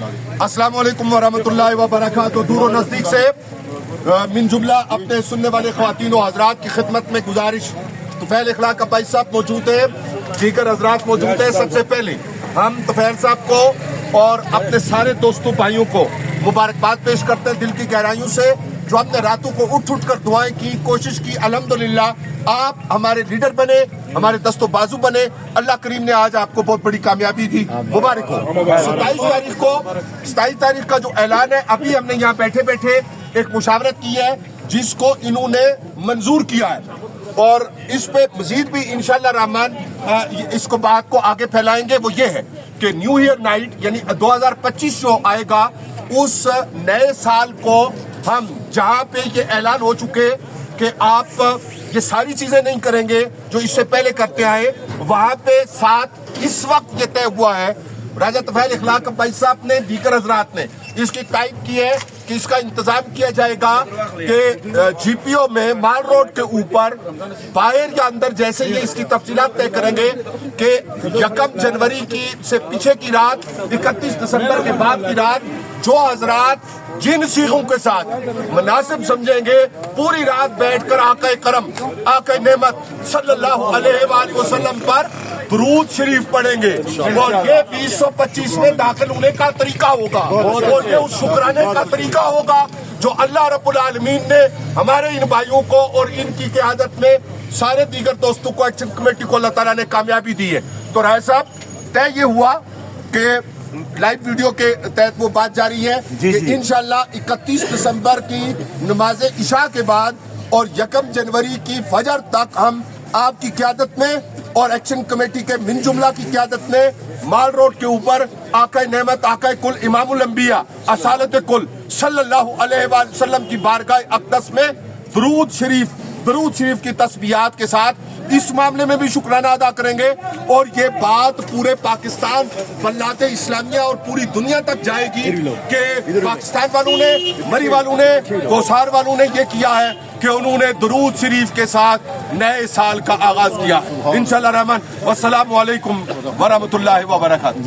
अस्सलाम वालेकुम वरहमतुल्लाहि वबरकातुहू। दूर और नज़दीक से मिन जुमला अपने सुनने वाले ख्वातीन व हज़रात की खिदमत में गुजारिश, तुफैल इखलाक का भाई साहब मौजूद है, दीगर हज़रात मौजूद है। सबसे पहले हम तुफैल साहब को और अपने सारे दोस्तों भाइयों को मुबारकबाद पेश करते हैं दिल की गहराइयों से, जो आपने रातों को उठ उठ कर दुआएं की, कोशिश की। अल्हम्दुलिल्लाह आप हमारे लीडर बने, हमारे दस्तों बाजू बने। अल्लाह करीम ने आज आपको बहुत बड़ी कामयाबी दी, मुबारक हो। 27 तारीख का जो ऐलान है, अभी हमने यहाँ बैठे बैठे एक मुशावरत की है जिसको इन्होंने मंजूर किया है, और इस पे मजीद भी इंशाअल्लाह रहमान इसको बात को आगे फैलाएंगे। वो ये है कि न्यू ईयर नाइट यानी 2025 जो आएगा, उस नए साल को हम जहाँ पे ये ऐलान हो चुके कि आप ये सारी चीजें नहीं करेंगे जो इससे पहले करते आए, वहां पे साथ इस वक्त ये तय हुआ है। राजा तुफैल इखलाक भाई साहब ने, दीगर हजरात ने इसकी तायद की है कि इसका इंतजाम किया जाएगा कि जीपीओ में माल रोड के ऊपर बाहर या अंदर, जैसे ये इसकी तफसीलात तय करेंगे कि 1 जनवरी की से पीछे की रात, 31 दिसंबर के बाद की रात, जो हजरात जिन सीखों के साथ मुनासिब समझेंगे, पूरी रात बैठकर आका करम, आका नेमत सल्लल्लाहु अलैहि वसल्लम पर दुरूद शरीफ पढ़ेंगे, और ये 2025 में दाखिल होने का तरीका होगा, और ये उस शुक्राने का तरीका होगा जो अल्लाह रब्बुल आलमीन ने हमारे इन भाइयों को और इनकी क़यादत में सारे दीगर दोस्तों को, एक्शन कमेटी को अल्लाह ताला ने कामयाबी दी है। तो राय साहब, तय ये हुआ कि लाइव वीडियो के तहत वो बात जारी है कि इंशाअल्लाह 31 दिसंबर की नमाज इशा के बाद और 1 जनवरी की फजर तक हम आपकी क़यादत में और एक्शन कमेटी के मिन जुमला की क़यादत में माल रोड के ऊपर आका नेमत, आका कुल, इमामुल अंबिया, असालत कुल सल्लल्लाहु अलैहि वसल्लम की बारगाह अक़दस में दुरूद शरीफ की तस्बीहात के साथ इस मामले में भी शुक्राना अदा करेंगे, और ये बात पूरे पाकिस्तान, बल्लात इस्लामिया और पूरी दुनिया तक जाएगी कि पाकिस्तान वालों ने, मरी वालों ने, गोसार वालों ने ये किया है कि उन्होंने दुरूद शरीफ के साथ नए साल का आगाज किया। इंशाअल्लाह रहमान। वस्सलामु अलैकुम वरहमतुल्लाहि वबरकातुहू।